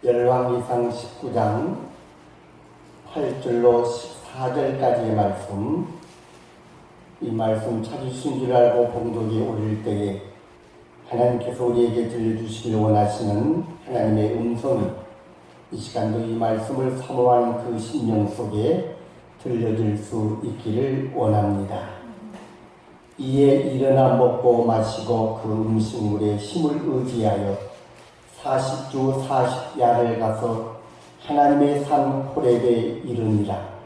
열왕기상 19장 8절로 14절까지의 말씀, 이 말씀 찾으신 줄 알고 봉독이 오릴 때에 하나님께서 우리에게 들려주시길 원하시는 하나님의 음성이 이 시간도 이 말씀을 사모하는 그 심령 속에 들려줄 수 있기를 원합니다. 이에 일어나 먹고 마시고 그 음식물에 힘을 의지하여 40주 40야를 가서 하나님의 산 호렙에 이르니라.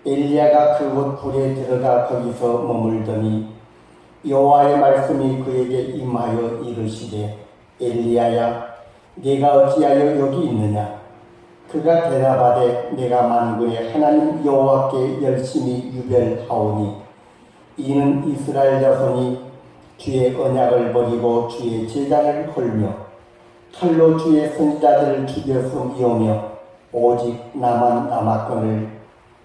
엘리야가 그곳 굴에 들어가 거기서 머물더니 여호와의 말씀이 그에게 임하여 이르시되, 엘리야야, 네가 어찌하여 여기 있느냐? 그가 대답하되, 내가 만군의 하나님 여호와께 열심히 유별하오니 이는 이스라엘 자손이 주의 언약을 버리고 주의 제단을 헐며 칼로 주의 선지자들을 죽였음이오며 오직 나만 남았거늘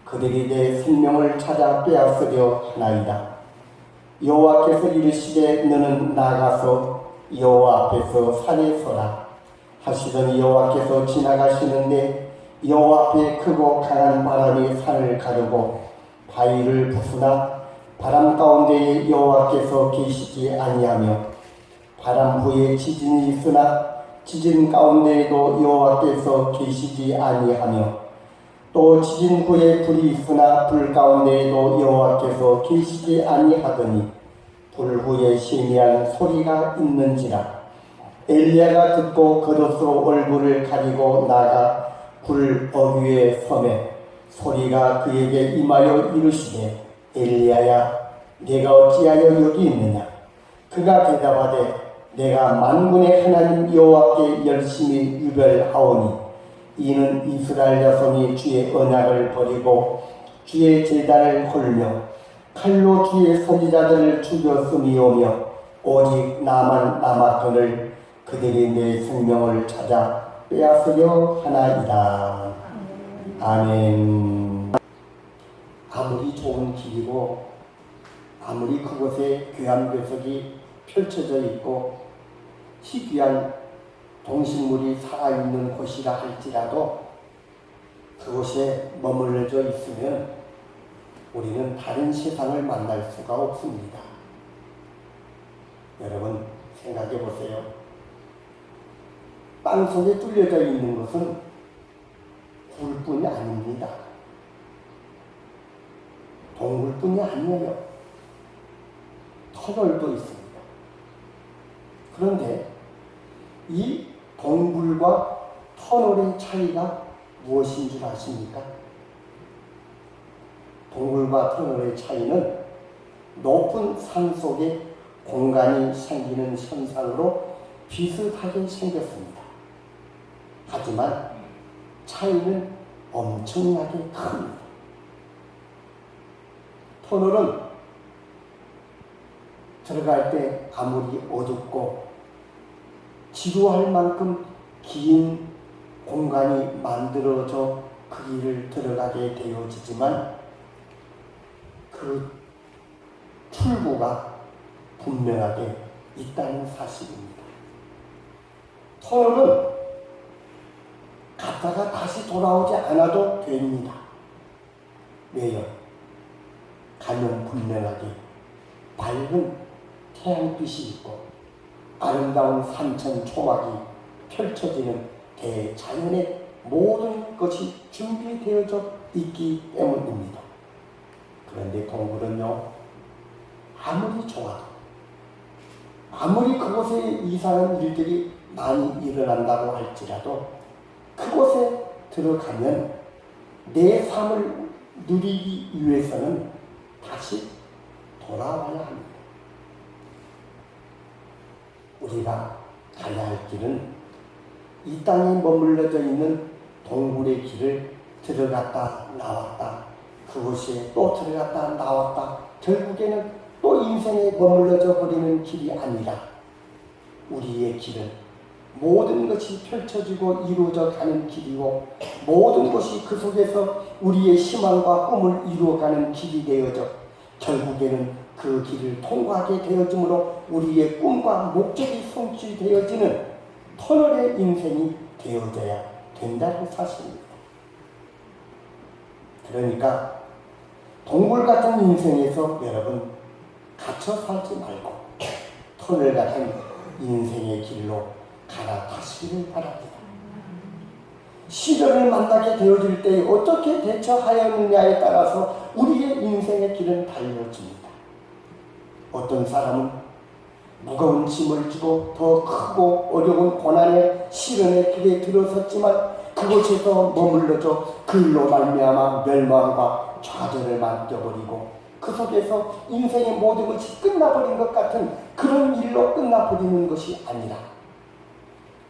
그들이 내 생명을 찾아 빼앗으려 하나이다. 여호와께서 이르시되, 너는 나가서 여호와 앞에서 산에 서라 하시더니 여호와께서 지나가시는데 여호와 앞에 크고 강한 바람이 산을 가르고 바위를 부수나 바람 가운데에 여호와께서 계시지 아니하며 바람 후에 지진이 있으나 지진 가운데에도 여호와께서 계시지 아니하며 또 지진 후에 불이 있으나 불 가운데에도 여호와께서 계시지 아니하더니 불 후에 희미한 소리가 있는지라. 엘리야가 듣고 겉옷으로 얼굴을 가리고 나가 불 어귀에 서매 소리가 그에게 임하여 이르시되, 엘리야야, 네가 어찌하여 여기 있느냐? 그가 대답하되, 내가 만군의 하나님 여호와께 열심히 유별하오니 이는 이스라엘 자손이 주의 언약을 버리고 주의 제단을 헐며 칼로 주의 선지자들을 죽였음이오며 오직 나만 남았거늘 그들이 내 생명을 찾아 빼앗으려 하나이다. 아멘. 아무리 좋은 길이고 아무리 그곳에 귀한 궤석이 펼쳐져 있고 희귀한 동식물이 살아있는 곳이라 할지라도 그곳에 머물러져 있으면 우리는 다른 세상을 만날 수가 없습니다. 여러분 생각해 보세요. 땅 속에 뚫려져 있는 것은 굴뿐이 아닙니다. 동굴뿐이 아니에요. 터널도 있습니다. 그런데 이 동굴과 터널의 차이가 무엇인 줄 아십니까? 동굴과 터널의 차이는 높은 산 속에 공간이 생기는 현상으로 비슷하게 생겼습니다. 하지만 차이는 엄청나게 큽니다. 터널은 들어갈 때 아무리 어둡고 지루할 만큼 긴 공간이 만들어져 그 길을 들어가게 되어지지만 그 출구가 분명하게 있다는 사실입니다. 터널은 갔다가 다시 돌아오지 않아도 됩니다. 왜요? 가면 분명하게 밝은 태양빛이 있고 아름다운 산천 초막이 펼쳐지는 대자연의 모든 것이 준비되어져 있기 때문입니다. 그런데 동굴은요, 아무리 좋아도 아무리 그곳에 이상한 일들이 많이 일어난다고 할지라도 그곳에 들어가면 내 삶을 누리기 위해서는 다시 돌아와야 합니다. 우리가 가야 할 길은 이 땅에 머물러져 있는 동굴의 길을 들어갔다 나왔다, 그곳에 또 들어갔다 나왔다, 결국에는 또 인생에 머물러져 버리는 길이 아니라 우리의 길은 모든 것이 펼쳐지고 이루어져 가는 길이고 모든 것이 그 속에서 우리의 희망과 꿈을 이루어가는 길이 되어져 결국에는 그 길을 통과하게 되어지므로 우리의 꿈과 목적이 성취되어지는 터널의 인생이 되어져야 된다는 사실입니다. 그러니까 동굴 같은 인생에서 여러분 갇혀 살지 말고 터널 같은 인생의 길로 갈아타시기를 바랍니다. 시련을 만나게 되어질 때 어떻게 대처하였느냐에 따라서 우리의 인생의 길은 달려집니다. 어떤 사람은 무거운 짐을 지고 더 크고 어려운 고난의 시련의 길에 들어섰지만 그곳에서 머물러져 그 일로 말미암아 멸망과 좌절을 맡겨버리고 그 속에서 인생의 모든 것이 끝나버린 것 같은 그런 일로 끝나버리는 것이 아니라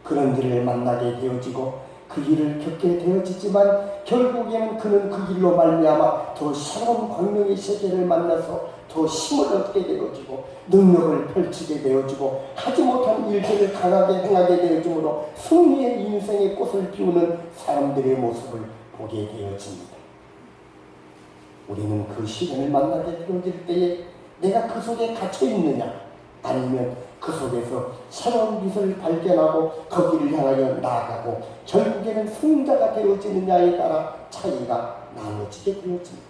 그런 일을 만나게 되어지고 그 일을 겪게 되어지지만 결국에는 그는 그 일로 말미암아 더 새로운 광명의 세계를 만나서 더 힘을 얻게 되어지고 능력을 펼치게 되어지고 하지 못한 일들을 강하게 행하게 되어지므로 승리의 인생의 꽃을 피우는 사람들의 모습을 보게 되어집니다. 우리는 그 시련을 만나게 되어질 때에 내가 그 속에 갇혀 있느냐 아니면 그 속에서 새로운 빛을 발견하고 거기를 향하여 나아가고 결국에는 승자가 되어지느냐에 따라 차이가 나눠지게 되어집니다.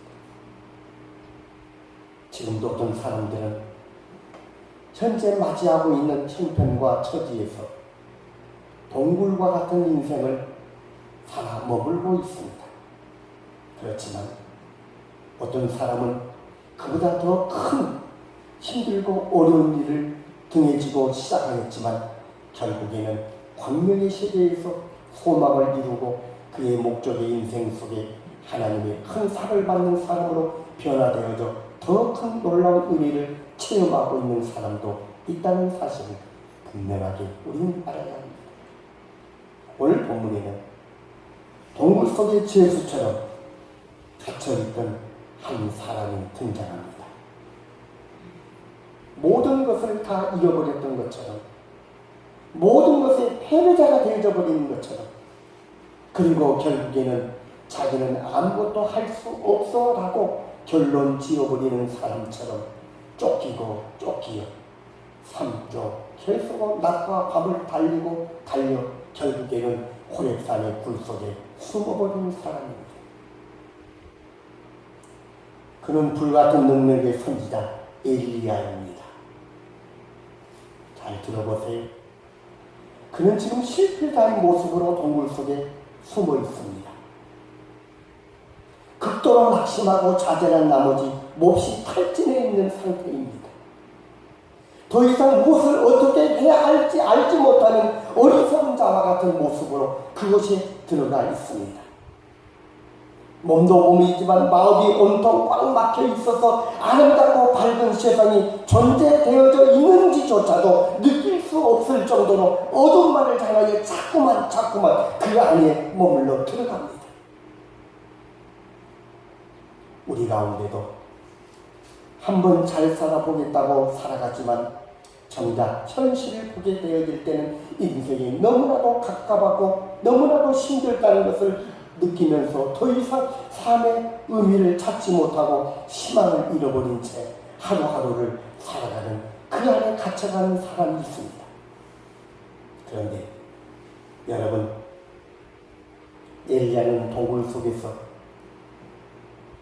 지금도 어떤 사람들은 현재 맞이하고 있는 형편과 처지에서 동굴과 같은 인생을 살아 머물고 있습니다. 그렇지만 어떤 사람은 그보다 더 큰 힘들고 어려운 일을 등에 지고 시작하였지만 결국에는 광명의 세계에서 소망을 이루고 그의 목적의 인생 속에 하나님의 큰 상을 받는 사람으로 변화되어져 더 큰 놀라운 의미를 체험하고 있는 사람도 있다는 사실을 분명하게 우리는 알아야 합니다. 오늘 본문에는 동굴 속의 죄수처럼 갇혀있던 한 사람이 등장합니다. 모든 것을 다 잃어버렸던 것처럼 모든 것의 패배자가 되어버리는 것처럼 그리고 결국에는 자기는 아무것도 할 수 없어라고 결론 지어버리는 사람처럼 쫓기고 쫓기어 삼조 계속 낮과 밤을 달리고 달려 결국에는 호렙산의 굴 속에 숨어버리는 사람입니다. 그는 불같은 능력의 선지자 엘리야입니다. 잘 들어보세요. 그는 지금 실패자의 모습으로 동굴 속에 숨어 있습니다. 극도로 낙심하고 좌절한 나머지 몹시 탈진해 있는 상태입니다. 더 이상 무엇을 어떻게 해야 할지 알지 못하는 어리석은 자와 같은 모습으로 그곳에 들어가 있습니다. 몸도 몸이지만 마음이 온통 꽉 막혀 있어서 아름답고 밝은 세상이 존재되어져 있는지조차도 느낄 수 없을 정도로 어둠만을 향하여 자꾸만 그 안에 머물러 들어갑니다. 우리 가운데도 한번 잘 살아보겠다고 살아가지만 정작 현실을 보게 되어질 때는 인생이 너무나도 갑갑하고 너무나도 힘들다는 것을 느끼면서 더 이상 삶의 의미를 찾지 못하고 희망을 잃어버린 채 하루하루를 살아가는 그 안에 갇혀가는 사람이 있습니다. 그런데 여러분, 엘리야는 동굴 속에서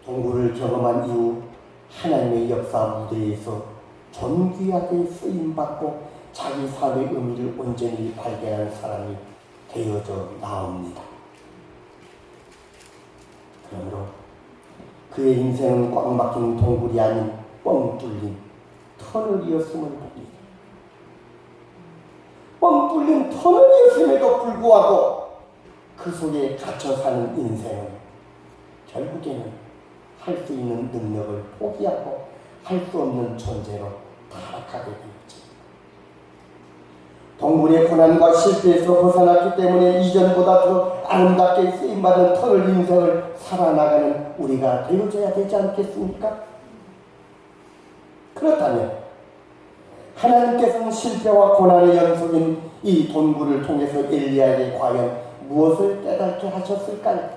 동굴을 경험한 이후 하나님의 역사 무대에서 존귀하게 쓰임받고 자기 삶의 의미를 온전히 발견한 사람이 되어져 나옵니다. 그러므로 그의 인생은 꽉 막힌 동굴이 아닌 뻥 뚫린 터널이었음을 봅니다. 뻥 뚫린 터널이었음에도 불구하고 그 속에 갇혀 사는 인생은 결국에는 할 수 있는 능력을 포기하고 할 수 없는 존재로 타락하게 되었죠. 동굴의 고난과 실패에서 벗어났기 때문에 이전보다 더 아름답게 쓰임받은 터널 인생을 살아나가는 우리가 되어져야 되지 않겠습니까? 그렇다면 하나님께서는 실패와 고난의 연속인 이 동굴을 통해서 엘리야에게 과연 무엇을 깨닫게 하셨을까요?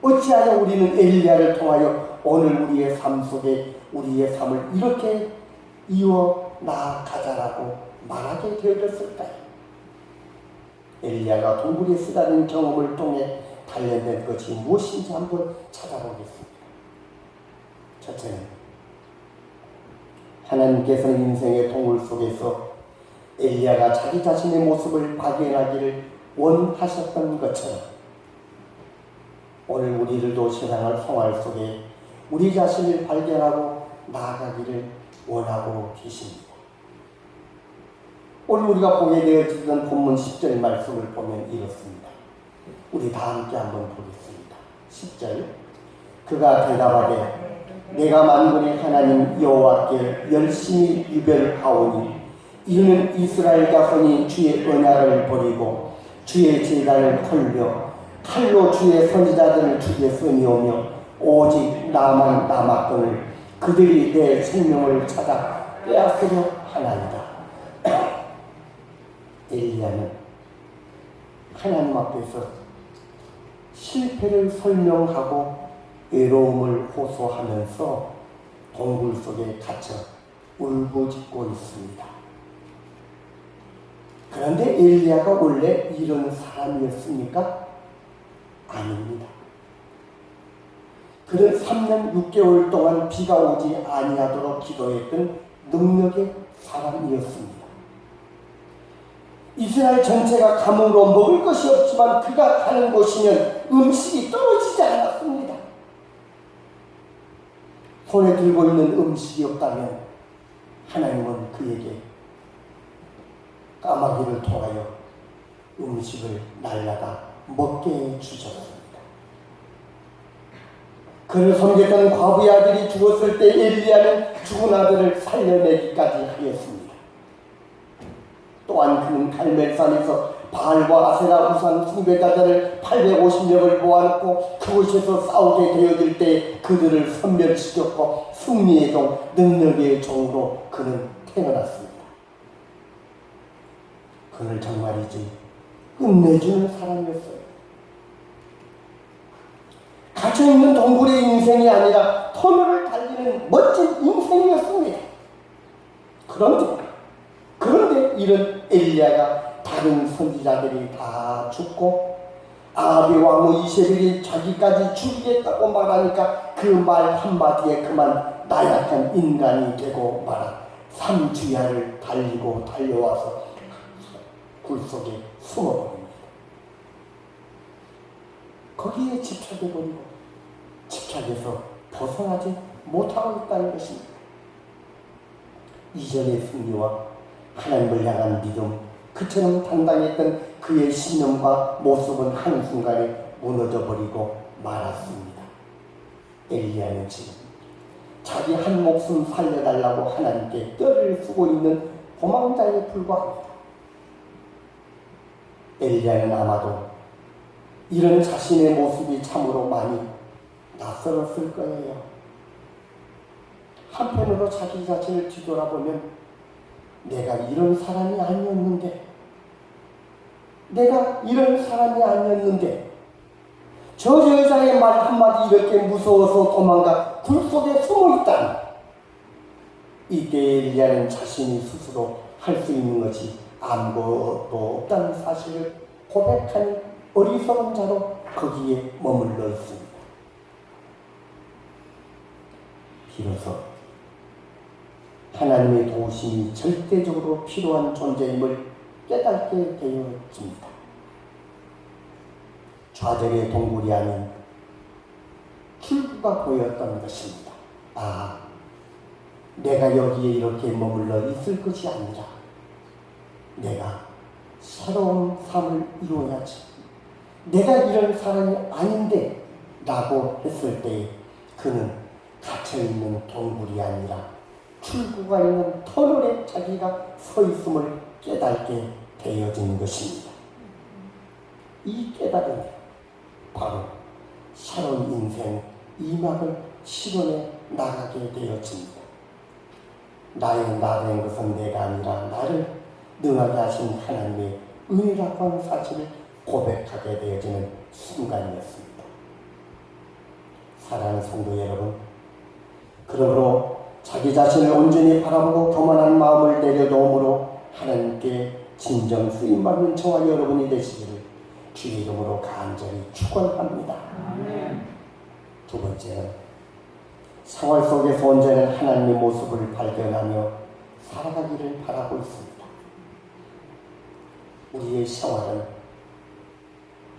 어찌하여 우리는 엘리야를 통하여 오늘 우리의 삶 속에 우리의 삶을 이렇게 이어 나아가자라고 말하게 되어졌을까요? 엘리야가 동굴에 쓰다는 경험을 통해 단련된 것이 무엇인지 한번 찾아보겠습니다. 첫째는 하나님께서는 인생의 동굴 속에서 엘리야가 자기 자신의 모습을 발견하기를 원하셨던 것처럼 오늘 우리들도 세상을 성활 속에 우리 자신을 발견하고 나아가기를 원하고 계십니다. 오늘 우리가 보게 되어지던 본문 10절 말씀을 보면 이렇습니다. 우리 다 함께 한번 보겠습니다. 10절. 그가 대답하되 내가 만군의 하나님 여호와께 열심히 유별하오니 이는 이스라엘 자손이 주의 언약을 버리고 주의 제단을 헐며 칼로 주의 선지자들을 죽였으니오며 오직 나만 남았거늘 그들이 내 생명을 찾아 빼앗으려 하나이다. 엘리야는 하나님 앞에서 실패를 설명하고 외로움을 호소하면서 동굴 속에 갇혀 울부짖고 있습니다. 그런데 엘리야가 원래 이런 사람이었습니까? 아닙니다. 그는 3년 6개월 동안 비가 오지 아니하도록 기도했던 능력의 사람이었습니다. 이스라엘 전체가 가뭄으로 먹을 것이 없지만 그가 가는 곳이면 음식이 떨어지지 않았습니다. 손에 들고 있는 음식이 없다면 하나님은 그에게 까마귀를 통하여 음식을 날라다 먹게 주셨습니다. 그를 섬겼던 과부의 아들이 죽었을 때 엘리야는 죽은 아들을 살려내기까지 하였습니다. 또한 그는 갈멜산에서 바알과 아세라 우상 숭배자들을 850명을 모아놓고 그곳에서 싸우게 되어질 때 그들을 섬멸시켰고 승리의 종, 능력의 종으로 그는 태어났습니다. 그는 정말이지 끝내주는 사람이었어요. 갇혀있는 동굴의 인생이 아니라 터널을 달리는 멋진 인생이었습니다. 그런데 이런 엘리야가 다른 선지자들이 다 죽고 아합의 왕후 이세벨이 자기까지 죽이겠다고 말하니까 그 말 한마디에 그만 나약한 인간이 되고 말아 3주야를 달리고 달려와서 굴 속에 숨어버립니다. 거기에 집착해버리고 집착해서 벗어나지 못하고 있다는 것입니다. 이전의 승리와 하나님을 향한 믿음, 그처럼 당당했던 그의 신념과 모습은 한순간에 무너져버리고 말았습니다. 엘리야는 지금 자기 한 목숨 살려달라고 하나님께 뼈를 쓰고 있는 도망자에 불과합니다. 엘리야는 아마도 이런 자신의 모습이 참으로 많이 낯설었을 거예요. 한편으로 자기 자신을 뒤돌아보면 내가 이런 사람이 아니었는데 저 여자의 말 한마디 이렇게 무서워서 도망가 굴 속에 숨어있다니. 이때 엘리야는 자신이 스스로 할 수 있는 것이 아무것도 없다는 사실을 고백하니 어리석은 자로 거기에 머물러 있습니다. 비로소 하나님의 도우심이 절대적으로 필요한 존재임을 깨닫게 되어집니다. 좌절의 동굴이 아닌 출구가 보였던 것입니다. 내가 여기에 이렇게 머물러 있을 것이 아니라 내가 새로운 삶을 이루어야지. 내가 이런 사람이 아닌데 라고 했을 때 그는 갇혀있는 동굴이 아니라 출구가 있는 터널에 자기가 서 있음을 깨닫게 되어진 것입니다. 이 깨달음이 바로 새로운 인생 이막을 실현해 나가게 되어집니다. 나의 나된 것은 내가 아니라 나를 능하게 하신 하나님의 은혜라고 하는 사실을 고백하게 되어지는 순간이었습니다. 사랑하는 성도 여러분, 그러므로 자기 자신을 온전히 바라보고 교만한 마음을 내려놓음으로 하나님께 진정 쓰임받는 저와 여러분이 되시기를 주의 이름으로 간절히 축원합니다. 두 번째는 생활 속에서 온전한 하나님의 모습을 발견하며 살아가기를 바라고 있습니다. 우리의 생활은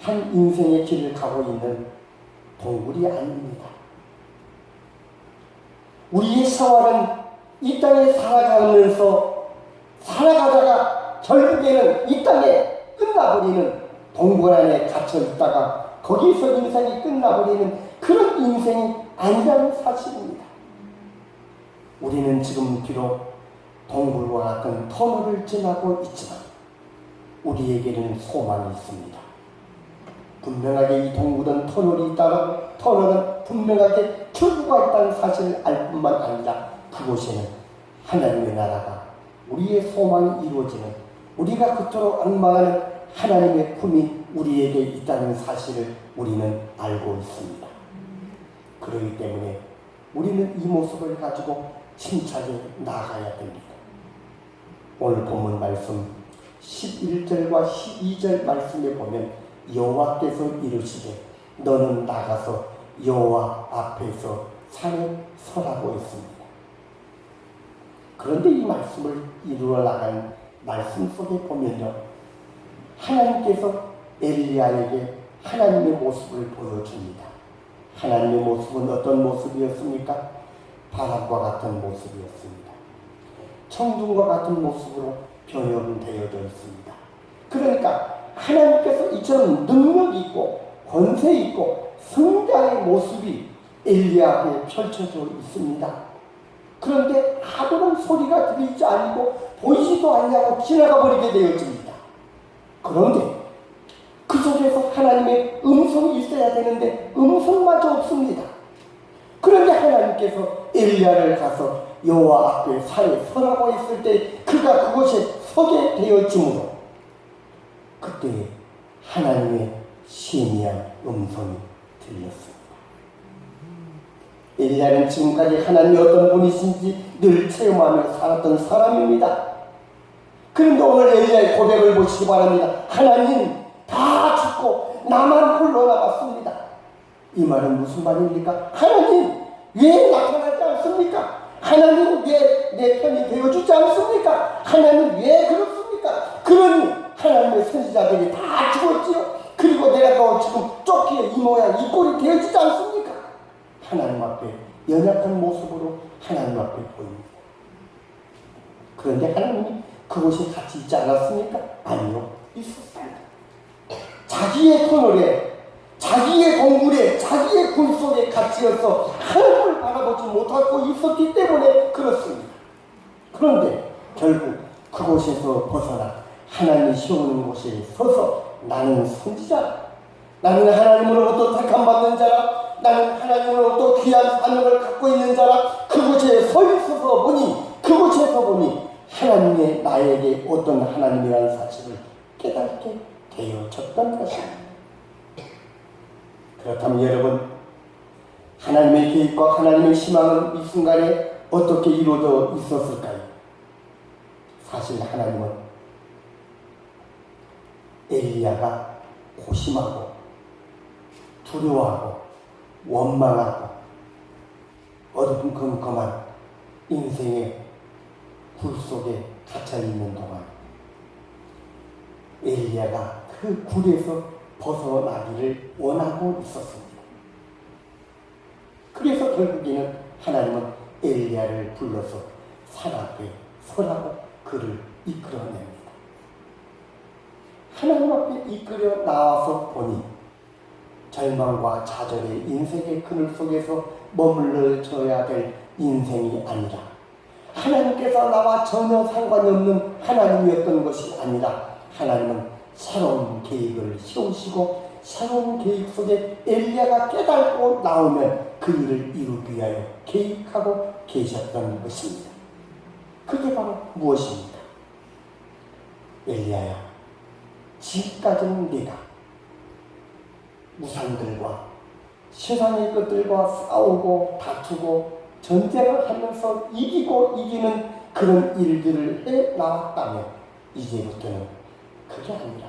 한 인생의 길을 가고 있는 동굴이 아닙니다. 우리의 생활은 이 땅에 살아가다가 결국에는 이 땅에 끝나버리는 동굴 안에 갇혀 있다가 거기서 인생이 끝나버리는 그런 인생이 아니라는 사실입니다. 우리는 지금 비록 동굴과 같은 터널을 지나고 있지만 우리에게는 소망이 있습니다. 분명하게 이 동굴은 터널이 있다가 터널은 분명하게 출구가 있다는 사실을 알 뿐만 아니라 그곳에는 하나님의 나라가 우리의 소망이 이루어지는 우리가 그토록 앙망하는 하나님의 품이 우리에게 있다는 사실을 우리는 알고 있습니다. 그렇기 때문에 우리는 이 모습을 가지고 힘차게 나아가야 됩니다. 오늘 본문 말씀 11절과 12절 말씀에 보면 여호와께서 이르시되 너는 나가서 여호와 앞에서 산에 서라고 했습니다. 그런데 이 말씀을 이루어 나간 말씀 속에 보면요, 하나님께서 엘리야에게 하나님의 모습을 보여줍니다. 하나님의 모습은 어떤 모습이었습니까? 바람과 같은 모습이었습니다. 천둥과 같은 모습으로 변형되어져 있습니다. 그러니까 하나님께서 이처럼 능력 있고 권세 있고 성장의 모습이 엘리야 앞에 펼쳐져 있습니다. 그런데 아무런 소리가 들리지 않고 보이지도 않냐고 지나가 버리게 되어집니다. 그런데 그 속에서 하나님의 음성이 있어야 되는데 음성마저 없습니다. 그런데 하나님께서 엘리야를 가서 여호와 앞에 산에 서라고 했을 때 그가 그곳에 서게 되어지므로 그때 하나님의 신이한 음성이 들렸습니다. 엘리야는 지금까지 하나님이 어떤 분이신지 늘 체험하며 살았던 사람입니다. 그런데 오늘 엘리야의 고백을 보시기 바랍니다. 하나님 다 죽고 나만 홀로 남았습니다. 이 말은 무슨 말입니까? 하나님 왜 나타나지 않습니까? 하나님 왜 내 편이 되어주지 않습니까? 하나님 왜 그렇습니까? 그러니 하나님의 선지자들이 다 죽었지요. 그리고 내가 또 지금 쫓기에 이 모양 이 꼴이 되어지지 않습니까? 하나님 앞에 연약한 모습으로 하나님 앞에 보입니다. 그런데 하나님이 그곳에 같이 있지 않았습니까? 아니요, 있었습니다. 자기의 터널에, 자기의 동굴에, 자기의 굴 속에 갇혀서 하나님을 바라보지 못하고 있었기 때문에 그렇습니다. 그런데 결국 그곳에서 벗어나 하나님이 세우는 곳에 서서 나는 선지자라, 나는 하나님으로부터 택함받는 자라, 나는 하나님으로부터 귀한 사명을 갖고 있는 자라, 그곳에 서 있어서 보니, 그곳에서 보니 하나님의 나에게 어떤 하나님이라는 사실을 깨닫게 되어졌던 것입니다. 그렇다면 여러분, 하나님의 계획과 하나님의 희망은 이 순간에 어떻게 이루어져 있었을까요? 사실 하나님은 엘리야가 고심하고 두려워하고 원망하고 어두컴컴한 인생의 굴 속에 갇혀있는 동안 엘리야가 그 굴에서 벗어나기를 원하고 있었습니다. 그래서 결국에는 하나님은 엘리야를 불러서 산 앞에 서라고 그를 이끌어냅니다. 하나님 앞에 이끌어 나와서 보니 절망과 좌절의 인생의 그늘 속에서 머물러져야 될 인생이 아니라 하나님께서 나와 전혀 상관이 없는 하나님이었던 것이 아니라 하나님은 새로운 계획을 세우시고 새로운 계획 속에 엘리야가 깨닫고 나오면 그 일을 이루기 위하여 계획하고 계셨던 것입니다. 그게 바로 무엇입니까? 엘리야야, 지금까지는 네가 우상들과 세상의 것들과 싸우고 다투고 전쟁을 하면서 이기고 이기는 그런 일들을 해 나왔다면 이제부터는 그게 아니라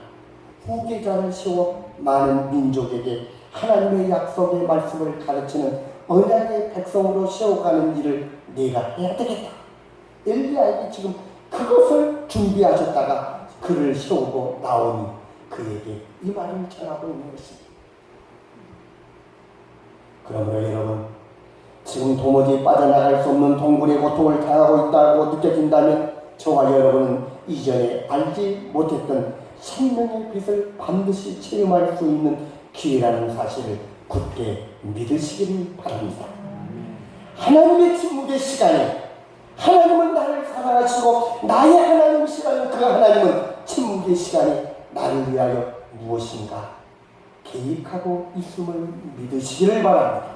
후계자를 세워 많은 민족에게 하나님의 약속의 말씀을 가르치는 언약의 백성으로 세워가는 일을 네가 해야 되겠다. 엘리야에게 지금 그것을 준비하셨다가 그를 세우고 나오니 그에게 이 말을 전하고 있는 것입니다. 그러므로 여러분, 지금 도무지 빠져나갈 수 없는 동굴의 고통을 당하고 있다고 느껴진다면 저와 여러분은 이전에 알지 못했던 생명의 빛을 반드시 체험할 수 있는 기회라는 사실을 굳게 믿으시기를 바랍니다. 하나님의 침묵의 시간에 하나님은 나를 사랑하시고 나의 하나님 시간은 그 하나님은 침묵의 시간에 나를 위하여 무엇인가 계획하고 있음을 믿으시기를 바랍니다.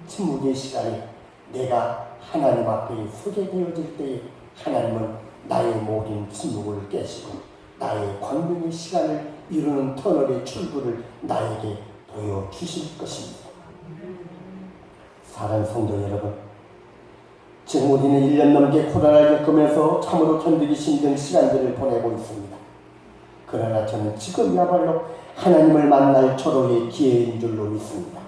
침묵의 시간에 내가 하나님 앞에 서게 되어질 때에 하나님은 나의 모든 침묵을 깨시고 나의 광명의 시간을 이루는 터널의 출구를 나에게 보여주실 것입니다. 사랑하는 성도 여러분, 지금 우리는 1년 넘게 코로나를 겪으면서 참으로 견디기 힘든 시간들을 보내고 있습니다. 그러나 저는 지금이야말로 하나님을 만날 절호의 기회인 줄로 믿습니다.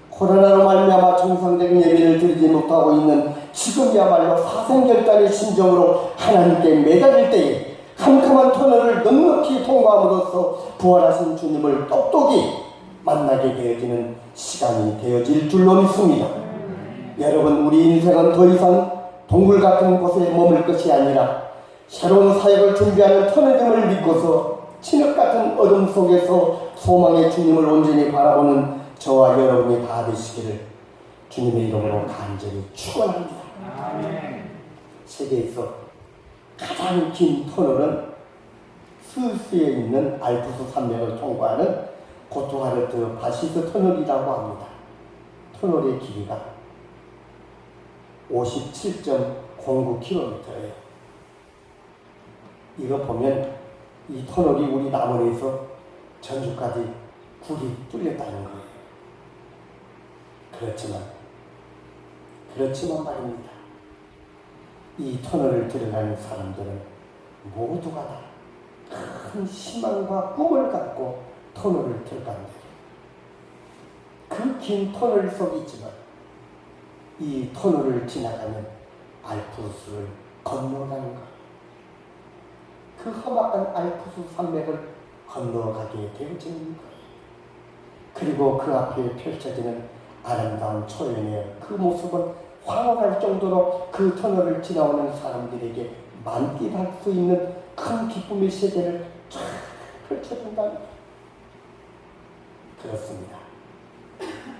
코로나로 말미암아 정상적인 예배를 드리지 못하고 있는 지금이야말로 사생결단의 심정으로 하나님께 매달릴 때에 캄캄한 터널을 넉넉히 통과함으로써 부활하신 주님을 똑똑히 만나게 되어지는 시간이 되어질 줄로 믿습니다. 여러분, 우리 인생은 더 이상 동굴 같은 곳에 머물 것이 아니라 새로운 사역을 준비하는 터널임을 믿고서 진흙 같은 어둠 속에서 소망의 주님을 온전히 바라보는 저와 여러분이 다 되시기를 주님의 이름으로 간절히 축원합니다. 세계에서 가장 긴 터널은 스위스에 있는 알프스 산맥을 통과하는 고토하르트 바시스 터널이라고 합니다. 터널의 길이가 57.09km예요. 이거 보면 이 터널이 우리 남원에서 전주까지 굴이 뚫렸다는 거예요. 그렇지만 말입니다. 이 터널을 들어가는 사람들은 모두가 다 큰 희망과 꿈을 갖고 터널을 들어간다. 그 긴 터널 속이지만 이 터널을 지나가면 알프스를 건너가는 것. 그 험악한 알프스 산맥을 건너가게 되어지는 거예요. 그리고 그 앞에 펼쳐지는 아름다운 초연의 그 모습은 황홀할 정도로 그 터널을 지나오는 사람들에게 만끽할 수 있는 큰 기쁨의 세계를 쫙 펼쳐준다는 거예요. 그렇습니다.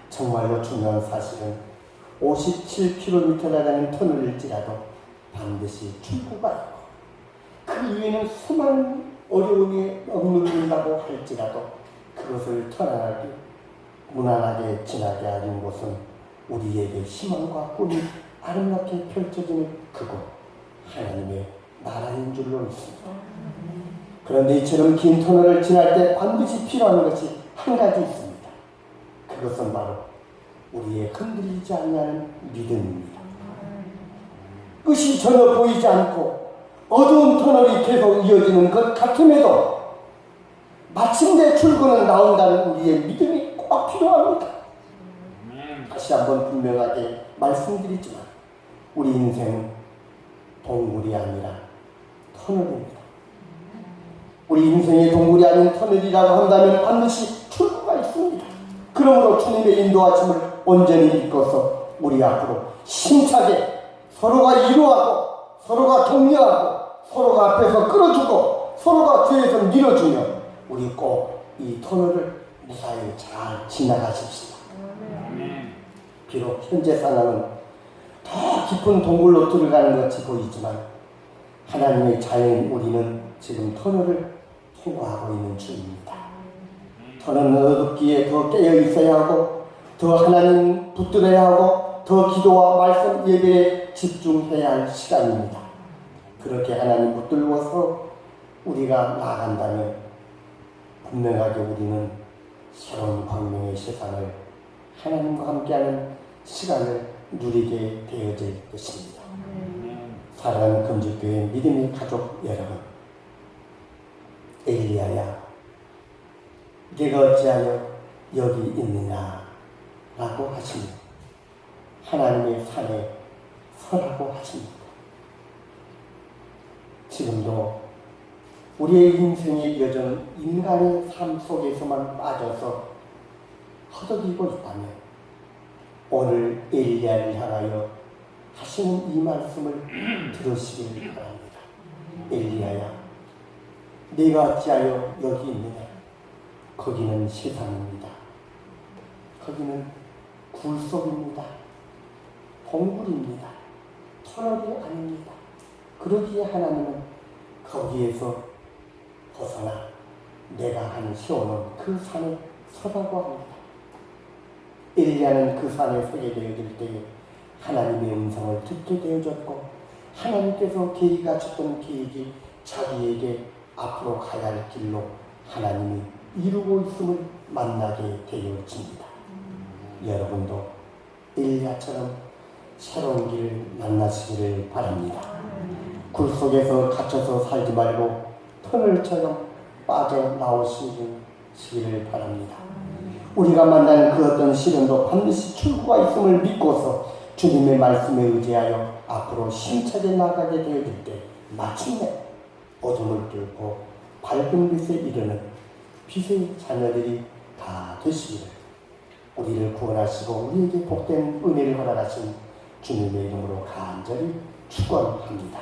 정말로 중요한 사실은 57km라는 터널일지라도 반드시 출구가 있고 그 위에는 수많은 어려움이 억누른다고 할지라도 그것을 편안하게 무난하게 지나게 하는 곳은 우리에게 희망과 꿈이 아름답게 펼쳐지는 그곳 하나님의 나라인 줄로 믿습니다. 그런데 이처럼 긴 터널을 지날 때 반드시 필요한 것이 한 가지 있습니다. 그것은 바로 우리의 흔들리지 않는 믿음입니다. 끝이 전혀 보이지 않고 어두운 터널이 계속 이어지는 것 같음에도 마침내 출구는 나온다는 우리의 믿음이 꼭 필요합니다. 다시 한번 분명하게 말씀드리지만 우리 인생은 동굴이 아니라 터널입니다. 우리 인생의 동굴이 아닌 터널이라고 한다면 반드시 출구가 있습니다. 그러므로 주님의 인도하심을 온전히 믿고서 우리 앞으로 힘차게 서로가 위로하고 서로가 격려하고 서로가 앞에서 끌어주고 서로가 뒤에서 밀어주며 우리 꼭 이 터널을 무사히 잘 지나가십시다. 비록 현재 상황은 더 깊은 동굴로 들어가는 것이 보이지만 하나님의 자녀인 우리는 지금 터널을 통과하고 있는 중입니다. 터널은 어둡기에 더 깨어 있어야 하고 더 하나님 붙들어야 하고 더 기도와 말씀 예배에 집중해야 할 시간입니다. 그렇게 하나님 붙들고서 우리가 나아간다면 분명하게 우리는 새로운 광명의 세상을 하나님과 함께하는 시간을 누리게 되어질 것입니다. 사랑하는 금주교회 믿음의 가족 여러분, 엘리야야, 네가 어찌하여 여기 있느냐 라고 하십니다. 하나님의 산에 서라고 하십니다. 지금도 우리의 인생의 여정은 인간의 삶 속에서만 빠져서 허덕이고 있다면 오늘 엘리야를 향하여 하시는 이 말씀을 들으시길 바랍니다. 엘리야야, 네가 어찌하여 여기 있느냐? 거기는 세상입니다. 거기는 굴속입니다. 동굴입니다. 터널이 아닙니다. 그러기에 하나님은 거기에서 벗어나 내가 세워놓은 그 산에 서라고 합니다. 엘리야는 그 산에 서게 되어질 때에 하나님의 음성을 듣게 되어졌고, 하나님께서 계획하셨던 계획이 자기에게 앞으로 가야 할 길로 하나님이 이루고 있음을 만나게 되어집니다. 여러분도 엘리야처럼 새로운 길을 만나시기를 바랍니다. 굴 속에서 갇혀서 살지 말고 터널처럼 빠져나오시기를 바랍니다. 우리가 만나는 그 어떤 시련도 반드시 출구가 있음을 믿고서 주님의 말씀에 의지하여 앞으로 힘차게 나가게 되어질 때 마침내 어둠을 뚫고 밝은 빛에 이르는 빛의 자녀들이 다 되시기를, 우리를 구원하시고 우리에게 복된 은혜를 허락하신 주님의 이름으로 간절히 축원합니다.